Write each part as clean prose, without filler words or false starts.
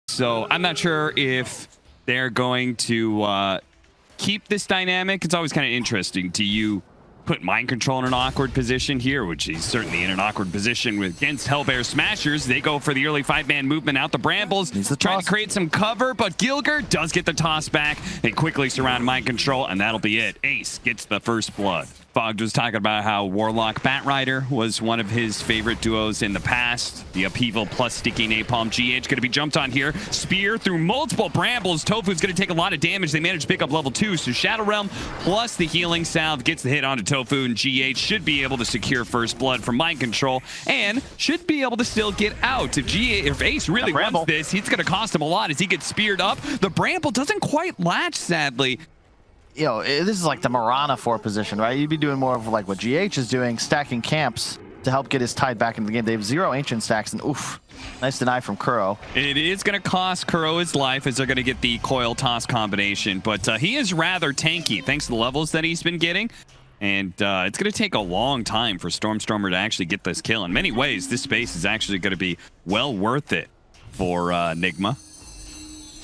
So I'm not sure if they're going to keep this dynamic. It's always kind of interesting. Do you put Mind Control in an awkward position here, which he's certainly in an awkward position against Hellbear Smashers. They go for the early 5-man movement out the Brambles, trying to create some cover, but Gilger does get the toss back. They quickly surround Mind Control, and that'll be it. Ace gets the first blood. Fogged was talking about how Warlock Batrider was one of his favorite duos in the past. The Upheaval plus Sticky Napalm. GH going to be jumped on here. Spear through multiple Brambles. Tofu's going to take a lot of damage. They managed to pick up level 2, so Shadow Realm plus the Healing Salve gets the hit onto Tofu, and GH should be able to secure first blood from Mind Control and should be able to still get out. If Ace really wants this, it's going to cost him a lot as he gets speared up. The Bramble doesn't quite latch, sadly. You know, this is like the Mirana 4 position, right? You'd be doing more of like what GH is doing, stacking camps to help get his tide back into the game. They have 0 ancient stacks, and oof, nice deny from Kuro. It is going to cost Kuro his life as they're going to get the coil toss combination, but he is rather tanky thanks to the levels that he's been getting. And it's going to take a long time for Stormstormer to actually get this kill. In many ways, this space is actually going to be well worth it for NIGMA.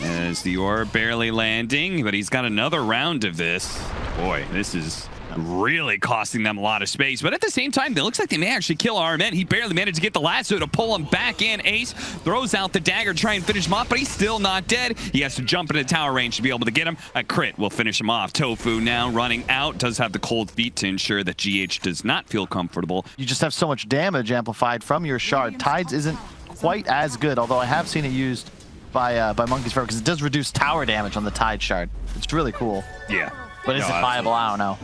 As the orb barely landing, but he's got another round of this. Boy, this is really costing them a lot of space. But at the same time, it looks like they may actually kill RMN. He barely managed to get the lasso to pull him back in. Ace throws out the dagger, try and finish him off, but he's still not dead. He has to jump into tower range to be able to get him. A crit will finish him off. Tofu now running out, does have the cold feet to ensure that GH does not feel comfortable. You just have so much damage amplified from your shard. Tides isn't quite as good, although I have seen it used by Monkey's Forever because it does reduce tower damage on the Tide Shard. It's really cool. Yeah. But is it viable? I don't know.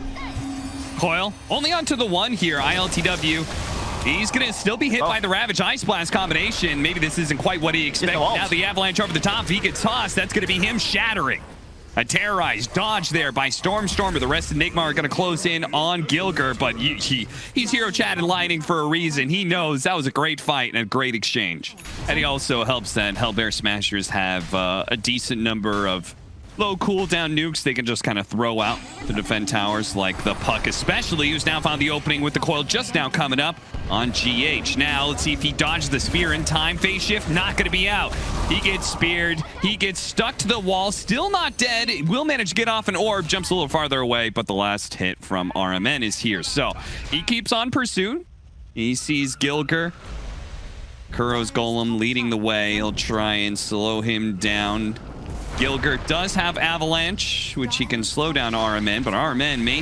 Coil only onto the 1 here. ILTW. He's going to still be hit by the Ravage Ice Blast combination. Maybe this isn't quite what he expected. Now the Avalanche over the top. If he gets tossed, that's going to be him shattering. A terrorized dodge there by Stormstormer. The rest of NIGMA are going to close in on Gilger, but he's hero chat and lighting for a reason. He knows that was a great fight and a great exchange. And he also helps that Hellbear Smashers have a decent number of low cooldown nukes they can just kind of throw out to defend towers, like the Puck especially, who's now found the opening with the coil just now coming up on GH. Now let's see if he dodges the spear in time. Phase shift not going to be out. He gets speared. He gets stuck to the wall, still not dead. Will manage to get off an orb, jumps a little farther away, but the last hit from RMN is here. So he keeps on pursuit. He sees Gilger. Kuro's Golem leading the way. He'll try and slow him down. Gilger does have Avalanche, which he can slow down RMN, but RMN may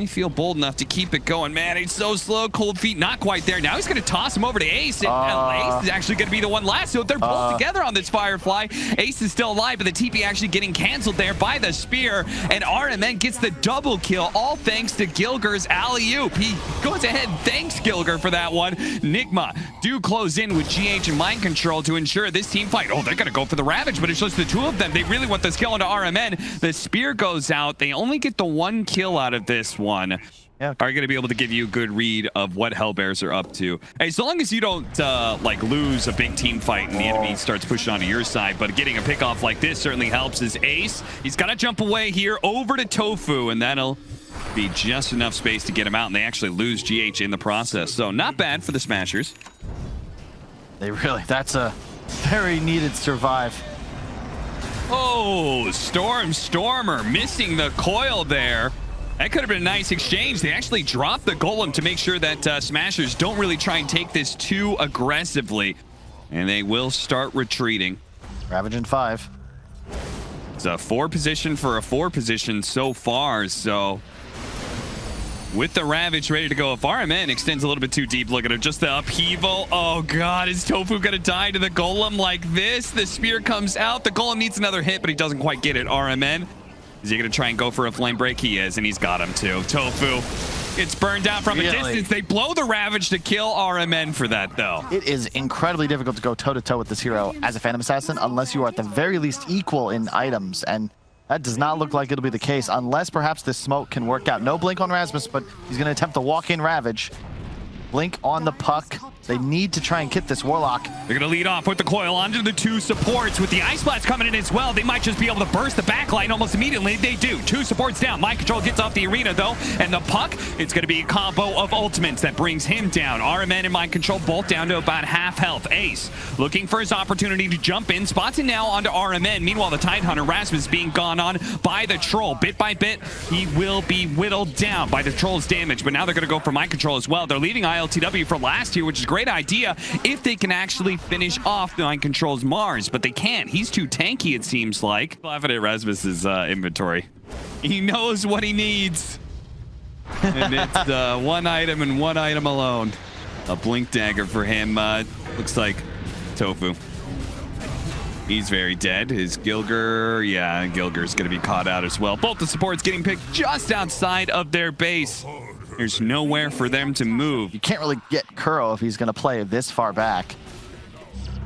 feel bold enough to keep it going. Man, he's so slow. Cold feet not quite there. Now he's going to toss him over to Ace. And Ace is actually going to be the one last. So they're both together on this Firefly. Ace is still alive, but the TP actually getting canceled there by the spear. And RMN gets the double kill, all thanks to Gilger's alley-oop. He goes ahead and thanks Gilger for that one. NIGMA do close in with GH and Mind Control to ensure this team fight. Oh, they're going to go for the Ravage, but it's just the 2 of them. They really want this kill into RMN. The spear goes out. They only get the 1 kill out of this one. Are going to be able to give you a good read of what Hellbears are up to. Hey, so long as you don't like lose a big team fight and the enemy starts pushing onto your side, but getting a pick off like this certainly helps. Is Ace, he's got to jump away here over to Tofu, and that'll be just enough space to get him out, and they actually lose GH in the process. So not bad for the Smashers. That's a very needed survive. Oh, Stormstormer missing the coil there. That could have been a nice exchange. They actually dropped the Golem to make sure that Smashers don't really try and take this too aggressively. And they will start retreating. Ravage in 5. It's a 4 position for a 4 position so far. So with the Ravage ready to go, if RMN extends a little bit too deep, look at it, just the upheaval. Oh God, is Tofu gonna die to the Golem like this? The spear comes out. The Golem needs another hit, but he doesn't quite get it. RMN, is he going to try and go for a flame break? He is, and he's got him too. Tofu gets burned out from a distance. They blow the Ravage to kill RMN for that, though. It is incredibly difficult to go toe-to-toe with this hero as a Phantom Assassin unless you are at the very least equal in items, and that does not look like it'll be the case unless perhaps this smoke can work out. No blink on Rasmus, but he's going to attempt the walk-in Ravage. Blink on the Puck. They need to try and get this Warlock. They're going to lead off with the coil onto the 2 supports. With the Ice Blast coming in as well, they might just be able to burst the backline almost immediately. They do. 2 supports down. Mind Control gets off the arena, though. And the Puck, it's going to be a combo of ultimates that brings him down. RMN and Mind Control both down to about half health. Ace looking for his opportunity to jump in. Spots it now onto RMN. Meanwhile, the Tidehunter, Rasmus, being gone on by the Troll. Bit by bit, he will be whittled down by the Troll's damage. But now they're going to go for Mind Control as well. They're leaving ILTW for last here, which is a great idea if they can actually finish off the Mind Control's Mars. But they can't. He's too tanky, it seems like. Laughing at Rasmus's inventory. He knows what he needs. And it's one item and one item alone. A Blink Dagger for him. Looks like Tofu. He's very dead. His Gilger, yeah, Gilger's going to be caught out as well. Both the supports getting picked just outside of their base. There's nowhere for them to move. You can't really get Kuro if he's going to play this far back.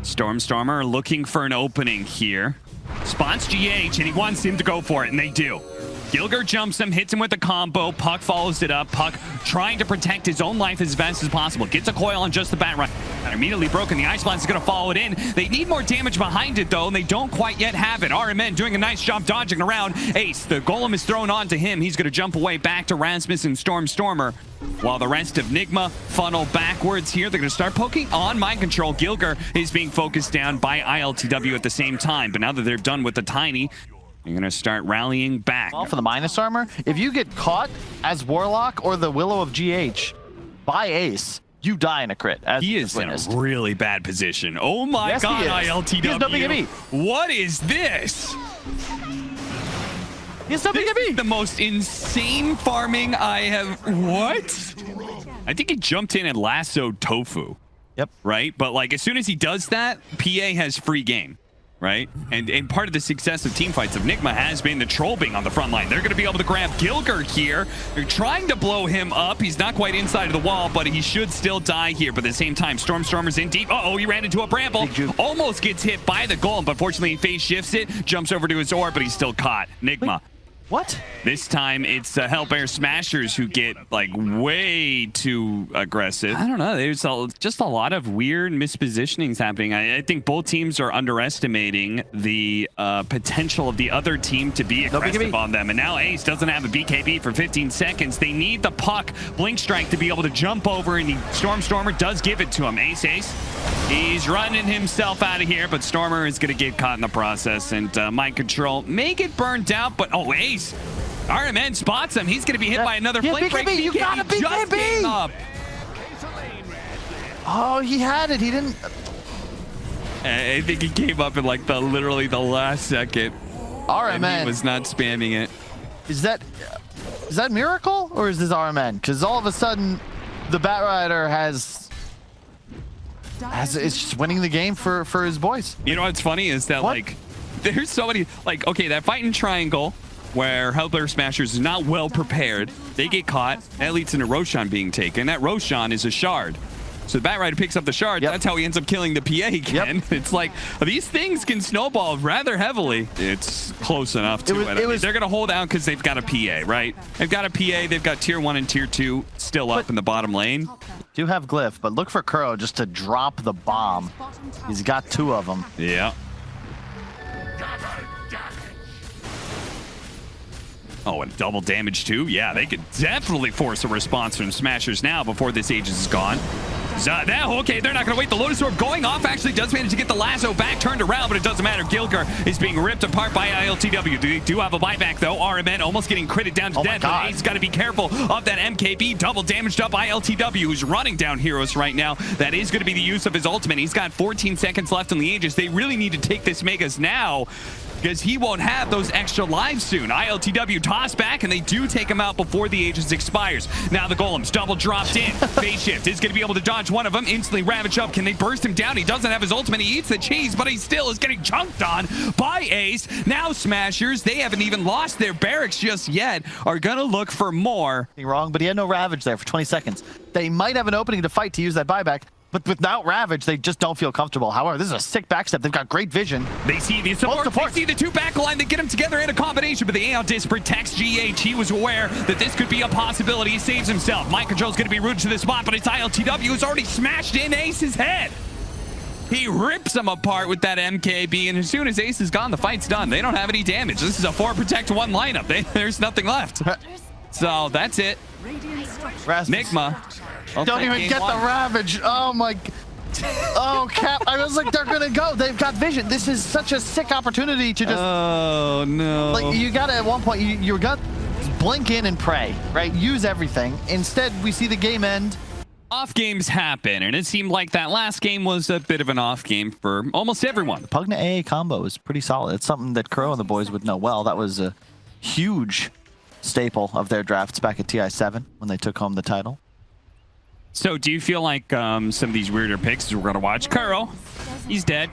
Stormer looking for an opening here. Spots GH, and he wants him to go for it, and they do. Gilger jumps him, hits him with a combo. Puck follows it up. Puck trying to protect his own life as best as possible. Gets a coil on just the bat run. Immediately broken. The Ice Blast is going to follow it in. They need more damage behind it, though, and they don't quite yet have it. RMN doing a nice job dodging around. Ace, the Golem is thrown onto him. He's going to jump away back to Rasmus and Stormer. While the rest of NIGMA funnel backwards here. They're going to start poking on Mind Control. Gilger is being focused down by ILTW at the same time. But now that they're done with the Tiny, you're going to start rallying back. Well, for the minus armor, if you get caught as Warlock or the Willow of GH by Ace, you die in a crit. He is in a really bad position. Oh my God, ILTW. He has no BKB. What is this? He has no BKB. The most insane farming I have. What? I think he jumped in and lassoed Tofu. Yep. Right? But like as soon as he does that, PA has free game. Right? And part of the success of teamfights of NIGMA has been the Troll being on the front line. They're going to be able to grab Gilger here. They're trying to blow him up. He's not quite inside of the wall, but he should still die here. But at the same time, Stormer's in deep. Uh-oh, he ran into a bramble. Almost gets hit by the Golem, but fortunately he phase shifts it, jumps over to his orb, but he's still caught. NIGMA. What? This time it's Hellbear Smashers who get like way too aggressive. I don't know. There's just a lot of weird mispositionings happening. I think both teams are underestimating the potential of the other team to be aggressive on them. And now Ace doesn't have a BKB for 15 seconds. They need the Puck Blink Strike to be able to jump over, and Stormer does give it to him. Ace. He's running himself out of here, but Stormer is going to get caught in the process, and Mind Control may get burned out, but oh, Ace. RMN spots him. He's going to be hit by another Flame Break. You got a BKB! Oh, he had it. He didn't. I think he came up in like literally the last second. RMN he was not spamming it. Is that Miracle or is this RMN? Because all of a sudden, the Batrider is just winning the game for his boys. You know what's funny is that like there's so many like okay, that fight in triangle where Hellbear Smashers is not well prepared. They get caught. That leads into Roshan being taken. That Roshan is a shard. So the Batrider picks up the shard. That's how he ends up killing the PA again. It's like these things can snowball rather heavily. It's close enough to it. They're going to hold out because they've got a PA, right? They've got a PA. They've got tier 1 and tier 2 still up in the bottom lane. Do have Glyph, but look for Kuro just to drop the bomb. He's got 2 of them. Yeah. Oh, and double damage too? Yeah, they could definitely force a response from Smashers now before this Aegis is gone. Okay, they're not going to wait. The Lotus Orb going off actually does manage to get the lasso back turned around, but it doesn't matter. Gilger is being ripped apart by ILTW. They do have a buyback, though. RMN almost getting critted down to death. But Ace got to be careful of that MKB. Double damaged up ILTW, who's running down heroes right now. That is going to be the use of his ultimate. He's got 14 seconds left on the Aegis. They really need to take this Megas now, because he won't have those extra lives soon. ILTW toss back, and they do take him out before the Aegis expires. Now the Golem's double dropped in. Phase shift is going to be able to dodge one of them. Instantly ravage up. Can they burst him down? He doesn't have his ultimate. He eats the cheese, but he still is getting chunked on by Ace. Now Smashers, they haven't even lost their barracks just yet, are going to look for more. Wrong, but he had no ravage there for 20 seconds. They might have an opening to fight to use that buyback, But without Ravage, they just don't feel comfortable. However, this is a sick backstep. They've got great vision. They see the support. They see the two backline. They get them together in a combination, but the Aeon Disc protects GH. He was aware that this could be a possibility. He saves himself. Mind Control's going to be rooted to the spot, but it's ILTW who's already smashed in Ace's head. He rips him apart with that MKB, and as soon as Ace is gone, the fight's done. They don't have any damage. This is a 4-protect-1 lineup. There's nothing left. So that's it. NIGMA. Don't even get the Ravage. Oh my. Oh, Cap. I was like, they're going to go. They've got vision. This is such a sick opportunity to just. Oh, no. Like, you got to, at one point, you got blink in and pray, right? Use everything. Instead, we see the game end. Off games happen, and it seemed like that last game was a bit of an off game for almost everyone. The Pugna AA combo is pretty solid. It's something that Crow and the boys would know well. That was a huge staple of their drafts back at TI7 when they took home the title. So do you feel like some of these weirder picks we're going to watch? Kuro, he's dead,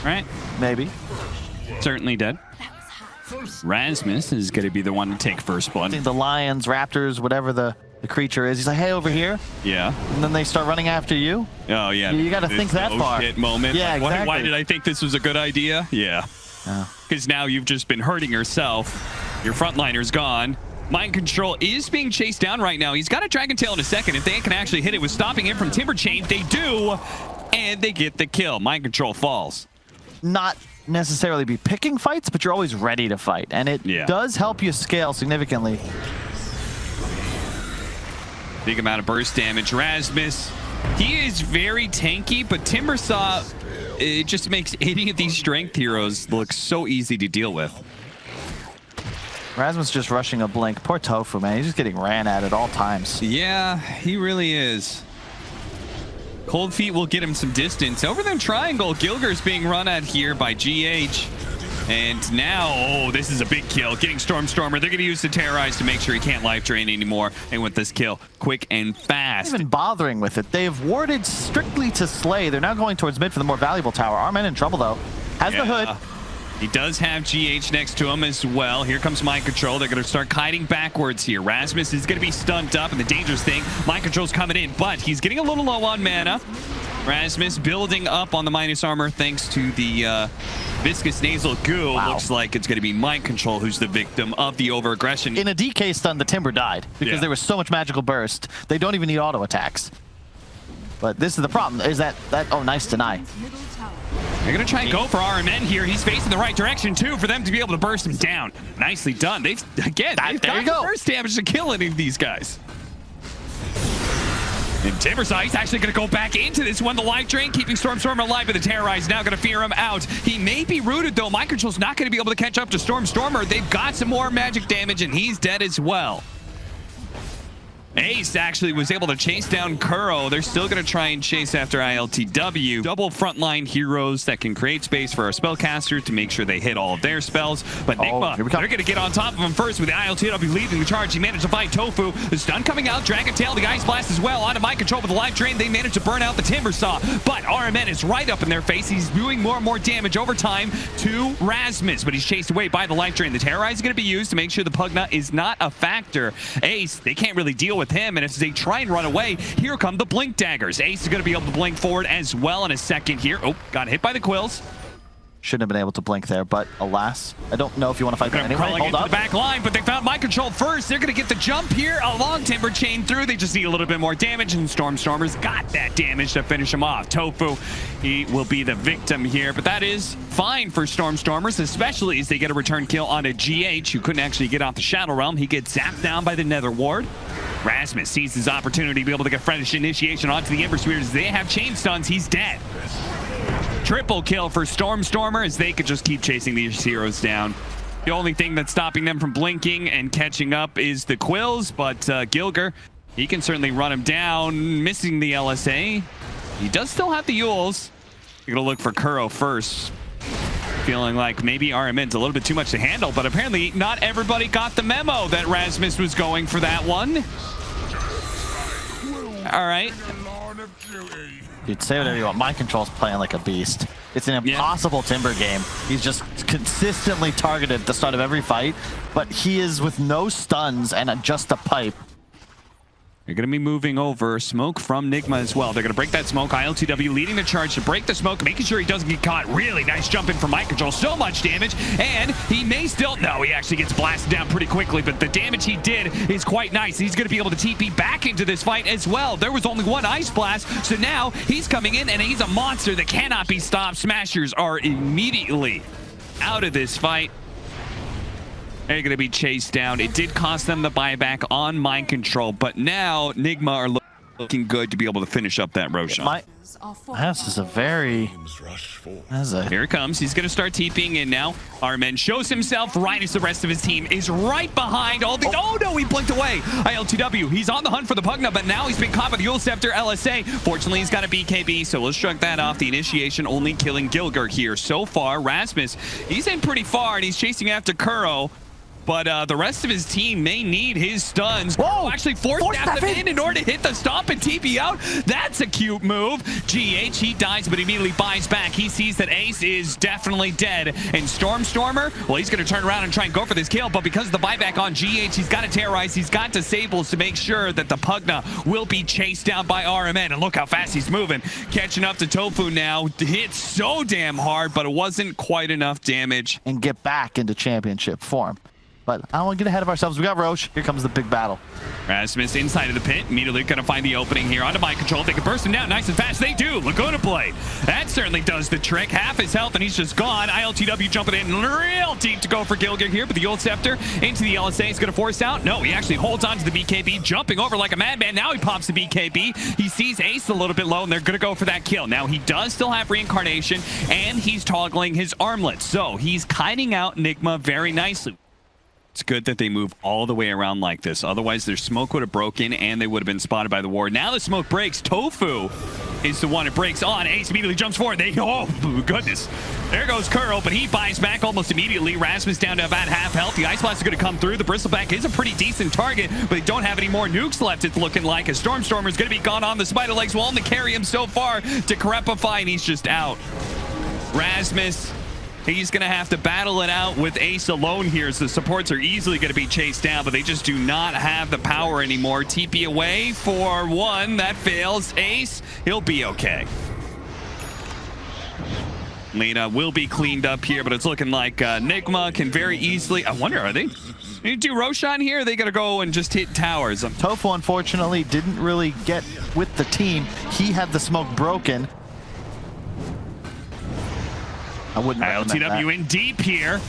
right? Maybe. Certainly dead. Rasmus is going to be the one to take first blood. The lions, raptors, whatever the creature is. He's like, hey, over here. Yeah. And then they start running after you. Oh, yeah. You got to think that far. Shit moment. Yeah, like, exactly. Why did I think this was a good idea? Yeah. Because now you've just been hurting yourself. Your frontliner's gone. Mind Control is being chased down right now. He's got a Dragon Tail in a second. If they can actually hit it with stopping him from Timber Chain, they do. And they get the kill. Mind Control falls. Not necessarily be picking fights, but you're always ready to fight. And it does help you scale significantly. Big amount of burst damage. Rasmus, he is very tanky, but Timbersaw, it just makes any of these strength heroes look so easy to deal with. Rasmus just rushing a blink. Poor Tofu, man. He's just getting ran at all times. Yeah, he really is. Cold Feet will get him some distance. Over the triangle, Gilger's being run at here by GH. And now, oh, this is a big kill. Getting Stormer. They're going to use the Terrorize to make sure he can't life drain anymore. And with this kill, quick and fast. Not even bothering with it. They've warded strictly to Slay. They're now going towards mid for the more valuable tower. Armen in trouble, though. Has the hood. He does have GH next to him as well. Here comes Mind Control. They're going to start kiting backwards here. Rasmus is going to be stunned up, and the dangerous thing, Mind Control's coming in, but he's getting a little low on mana. Rasmus building up on the minus armor thanks to the viscous nasal goo. Wow. Looks like it's going to be Mind Control who's the victim of the over-aggression. In a DK stun, the Timber died because there was so much magical burst. They don't even need auto attacks. But this is the problem, is that oh, nice deny. They're going to try and go for RMN here. He's facing the right direction, too, for them to be able to burst him down. Nicely done. They've got the burst damage to kill any of these guys. And Timbersaw, he's actually going to go back into this one. The life drain, keeping Stormer alive, but the Terrorize now going to fear him out. He may be rooted, though. Mind Control's not going to be able to catch up to Stormer. They've got some more magic damage, and he's dead as well. Ace actually was able to chase down Kuro. They're still going to try and chase after ILTW. Double frontline heroes that can create space for our spellcaster to make sure they hit all of their spells. But NIGMA, they're going to get on top of him first with the ILTW leading the charge. He managed to fight Tofu. The stun coming out. Dragon Tail, the Ice Blast as well. Onto Mind Control with the life drain. They managed to burn out the Timbersaw. But RMN is right up in their face. He's doing more and more damage over time to Rasmus. But he's chased away by the life drain. The Terrorize is going to be used to make sure the Pugna is not a factor. Ace, they can't really deal with him, and as they try and run away, here come the blink daggers. Ace is going to be able to blink forward as well in a second here. Oh, got hit by the quills. Shouldn't have been able to blink there, but alas, I don't know if you want to fight that anyway. Hold up. The back line, but they found Mind Control first. They're going to get the jump here along Timber Chain through. They just need a little bit more damage, and Stormer's got that damage to finish him off. Tofu, he will be the victim here, but that is fine for Stormers, especially as they get a return kill on a GH who couldn't actually get off the Shadow Realm. He gets zapped down by the Nether Ward. Rasmus sees his opportunity to be able to get fresh initiation onto the Ember Spears. They have chain stuns. He's dead. Triple kill for Stormer as they could just keep chasing these heroes down. The only thing that's stopping them from blinking and catching up is the quills, but Gilger, he can certainly run him down, missing the LSA. He does still have the Yules. You're going to look for Kuro first. Feeling like maybe RMN's a little bit too much to handle, but apparently not everybody got the memo that Rasmus was going for that one. All right. Dude, say whatever you want. Mind Control's playing like a beast. It's an impossible Timber game. He's just consistently targeted at the start of every fight, but he is with no stuns and just a pipe. They're going to be moving over. Smoke from NIGMA as well. They're going to break that smoke. ILTW leading the charge to break the smoke, making sure he doesn't get caught. Really nice jump in from Mind Control. So much damage, and he may still... No, he actually gets blasted down pretty quickly, but the damage he did is quite nice. He's going to be able to TP back into this fight as well. There was only one Ice Blast, so now he's coming in, and he's a monster that cannot be stopped. Smashers are immediately out of this fight. They're going to be chased down. It did cost them the buyback on Mind Control, but now NIGMA are looking good to be able to finish up that Roshan. This is a very... Here it comes. He's going to start TPing in now. Armen shows himself right as the rest of his team is right behind all the... Oh, no, he blinked away. ILTW, he's on the hunt for the Pugna, but now he's been caught by the Yule Scepter LSA. Fortunately, he's got a BKB, so we'll shrug that off. The initiation only killing Gilger here. So far, Rasmus, he's in pretty far, and he's chasing after Kuro. But the rest of his team may need his stuns. Whoa! Actually force them in order to hit the stomp and TP out. That's a cute move. GH, he dies, but immediately buys back. He sees that Ace is definitely dead. And Stormer, well, he's going to turn around and try and go for this kill. But because of the buyback on GH, he's got to terrorize. He's got disables to make sure that the Pugna will be chased down by RMN. And look how fast he's moving. Catching up to Tofu now. Hit so damn hard, but it wasn't quite enough damage. And get back into championship form. But I don't want to get ahead of ourselves. We got Roche. Here comes the big battle. Rasmus inside of the pit. Immediately going to find the opening here onto Mind Control. They can burst him down nice and fast. They do. Laguna Blade. That certainly does the trick. Half his health and he's just gone. ILTW jumping in real deep to go for Gilger here. But the old Scepter into the LSA is going to force out. No, he actually holds on to the BKB, jumping over like a madman. Now he pops the BKB. He sees Ace a little bit low and they're going to go for that kill. Now he does still have reincarnation and he's toggling his armlet. So he's kiting out NIGMA very nicely. It's good that they move all the way around like this. Otherwise, their smoke would have broken and they would have been spotted by the ward. Now the smoke breaks. Tofu is the one it breaks on. Ace immediately jumps forward. Oh, goodness. There goes Kuro, but he buys back almost immediately. Rasmus down to about half health. The Ice Blast is going to come through. The Bristleback is a pretty decent target, but they don't have any more nukes left, it's looking like. A Stormer is going to be gone on. The Spider Legs will only carry him so far to Crepify, and he's just out. Rasmus... He's going to have to battle it out with Ace alone here, so the supports are easily going to be chased down, but they just do not have the power anymore. TP away for one. That fails. Ace, he'll be okay. Lena will be cleaned up here, but it's looking like NIGMA can very easily... I wonder, are they... You do Roshan here, or are they going to go and just hit towers? Tofu, unfortunately, didn't really get with the team. He had the smoke broken. I wouldn't ILTW in deep here.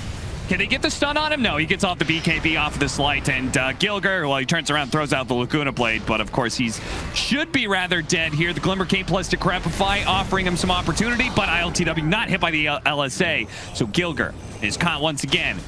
Can they get the stun on him? No, he gets off the BKB off of the slight, and Gilger, well, he turns around, throws out the Laguna Blade, but of course he's should be rather dead here. The Glimmer Cape plus to Crepify, offering him some opportunity, but ILTW not hit by the LSA, so Gilger is caught once again.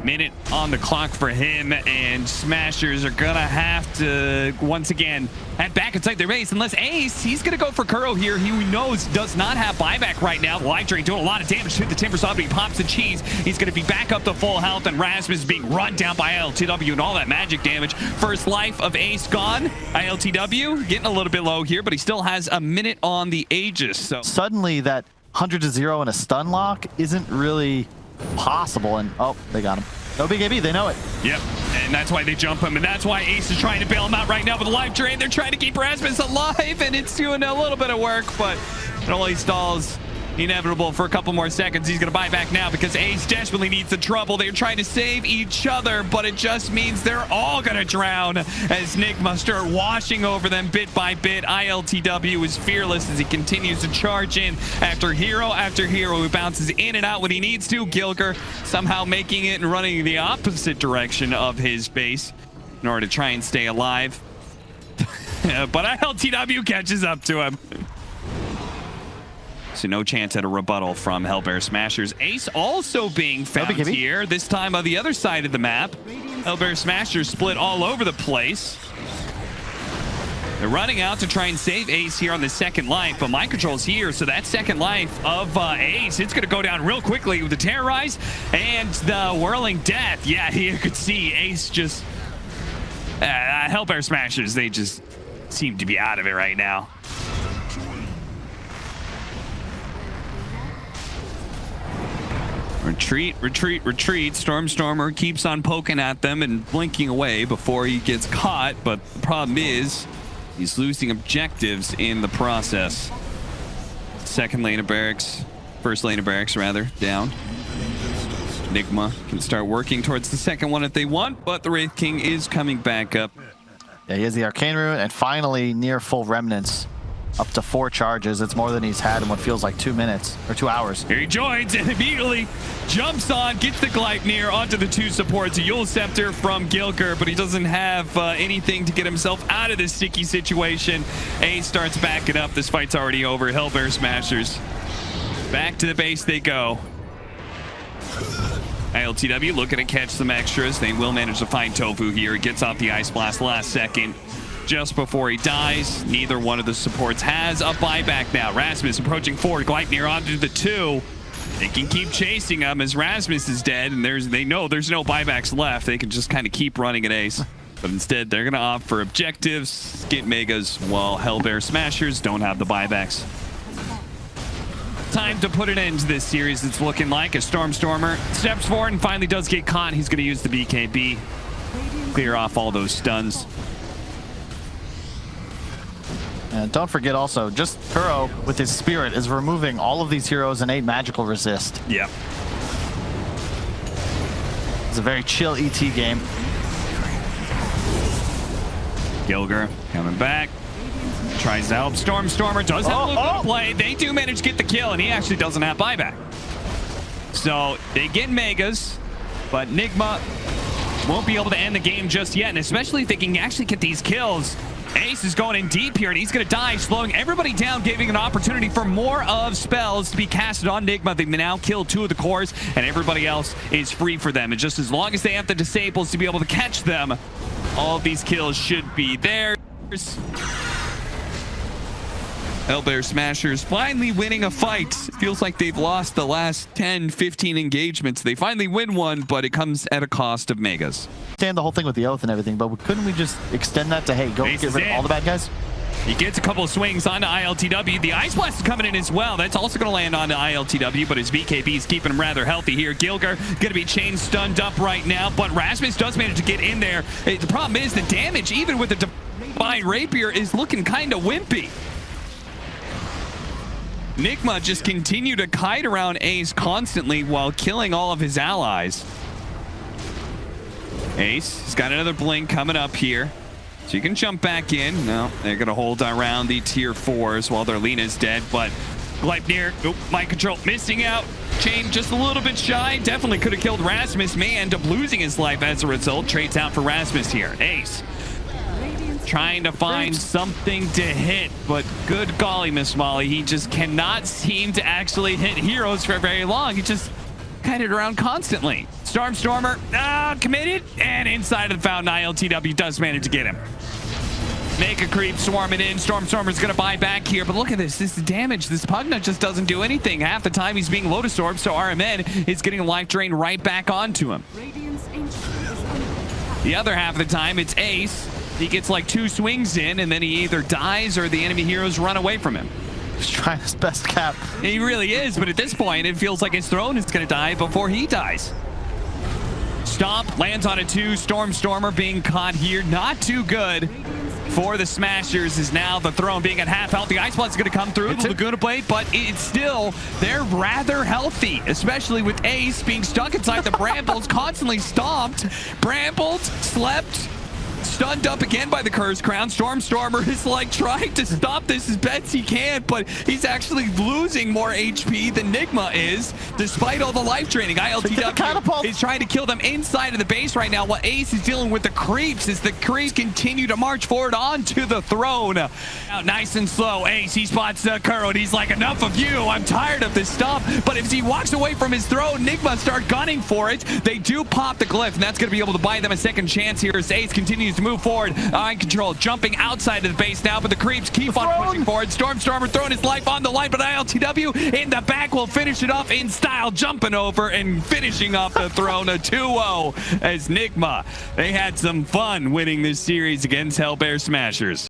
Minute on the clock for him, and Smashers are gonna have to once again head back inside their base, unless Ace, he's gonna go for Kuro here. He knows does not have buyback right now. Life Drain doing a lot of damage to the Timber Saw, but he pops the cheese. He's gonna be back up to full health, and Rasmus being run down by ILTW and all that magic damage. First life of Ace gone. ILTW getting a little bit low here, but he still has a minute on the Aegis. So suddenly that 100-0 and a stun lock isn't really possible, and oh, they got him. No BKB, they know it. Yep, and that's why they jump him, and that's why Ace is trying to bail him out right now with a life drain. They're trying to keep Rasmus alive, and it's doing a little bit of work, but it only stalls inevitable for a couple more seconds. He's gonna buy back now because Ace desperately needs the trouble. They're trying to save each other, but it just means they're all gonna drown as NIGMA start washing over them bit by bit. ILTW is fearless as he continues to charge in after hero who bounces in and out when he needs to. Gilger somehow making it and running the opposite direction of his base in order to try and stay alive. But ILTW catches up to him. So no chance at a rebuttal from Hellbear Smashers. Ace also being found here, this time on the other side of the map. Hellbear Smashers split all over the place. They're running out to try and save Ace here on the second life, but Mind Control's here, so that second life of Ace, it's going to go down real quickly with the Terrorize and the Whirling Death. Yeah, you could see Ace just... Hellbear Smashers, they just seem to be out of it right now. Retreat, retreat, retreat. Stormstormer keeps on poking at them and blinking away before he gets caught, but the problem is he's losing objectives in the process. Second lane of barracks, first lane of barracks rather, down. NIGMA can start working towards the second one if they want, but the Wraith King is coming back up. Yeah, he has the Arcane Rune and finally near full remnants. Up to 4 charges. It's more than he's had in what feels like 2 minutes or 2 hours. Here he joins and immediately jumps on, gets the Gleipnir onto the 2 supports. A Yule Scepter from Gilker, but he doesn't have anything to get himself out of this sticky situation. Ace starts backing up. This fight's already over. Hellbear Smashers. Back to the base they go. ILTW looking to catch some extras. They will manage to find Tofu here. He gets off the Ice Blast last second. Just before he dies, neither one of the supports has a buyback now. Rasmus approaching forward, Gleipnir onto the 2. They can keep chasing him as Rasmus is dead, and they know there's no buybacks left. They can just kind of keep running at Ace. But instead, they're going to opt for objectives, get megas, while Hellbear Smashers don't have the buybacks. Time to put an end to this series, it's looking like, as Stormstormer steps forward and finally does get caught. He's going to use the BKB, clear off all those stuns. And don't forget also, just Kuro with his spirit is removing all of these heroes' innate magical resist. Yep. It's a very chill ET game. Gilger coming back. Tries to help Stormstormer. Does have a little bit of play. They do manage to get the kill, and he actually doesn't have buyback. So they get megas, but NIGMA won't be able to end the game just yet, and especially if they can actually get these kills. Ace is going in deep here, and he's going to die, slowing everybody down, giving an opportunity for more of spells to be casted on NIGMA. They've now killed 2 of the cores, and everybody else is free for them. And just as long as they have the disables to be able to catch them, all of these kills should be theirs. Hellbear Smashers finally winning a fight. It feels like they've lost the last 10, 15 engagements. They finally win one, but it comes at a cost of megas. Understand the whole thing with the oath and everything, but couldn't we just extend that to, hey, go get rid of all the bad guys? He gets a couple of swings onto ILTW. The Ice Blast is coming in as well. That's also going to land onto ILTW, but his BKB is keeping him rather healthy here. Gilger going to be chain stunned up right now, but Rasmus does manage to get in there. The problem is the damage, even with the Divine Rapier, is looking kind of wimpy. NIGMA just continue to kite around Ace constantly while killing all of his allies. Ace has got another blink coming up here. So you can jump back in. No, they're going to hold around the tier 4s while their Lena's dead. But Gleipnir, mind control, missing out. Chain just a little bit shy. Definitely could have killed Rasmus. May end up losing his life as a result. Trades out for Rasmus here. Ace trying to find something to hit, but good golly, Miss Molly, he just cannot seem to actually hit heroes for very long. He just kited around constantly. Stormstormer, committed, and inside of the fountain, ILTW does manage to get him. Make a creep swarming in. Stormstormer's gonna buy back here, but look at this. This damage. This Pugna just doesn't do anything. Half the time he's being Lotus Orb, so RMN is getting a life drain right back onto him. The other half of the time, it's Ace. He gets like 2 swings in, and then he either dies or the enemy heroes run away from him. He's trying his best, Cap. He really is, but at this point, it feels like his throne is going to die before he dies. Stomp lands on a 2. Stormstormer being caught here. Not too good for the Smashers, is now the throne being at half health. The Ice Blast is going to come through the Laguna Blade, but it's still, they're rather healthy, especially with Ace being stuck inside the brambles, constantly stomped, brambled, slept, stunned up again by the Curse Crown. Stormstormer is like trying to stop this as best he can, but he's actually losing more HP than NIGMA is, despite all the life draining. ILTW is trying to kill them inside of the base right now, while Ace is dealing with the creeps as the creeps continue to march forward onto the throne. Out nice and slow, Ace, he spots Kuro, and he's like, enough of you, I'm tired of this stuff. But if he walks away from his throne, NIGMA start gunning for it. They do pop the glyph, and that's going to be able to buy them a second chance here as Ace continues to move forward. Mind control, jumping outside of the base now, but the creeps keep on pushing forward. Stormstormer throwing his life on the line, but ILTW in the back will finish it off in style, jumping over and finishing off the throne. A 2-0 as NIGMA. They had some fun winning this series against Hellbear Smashers.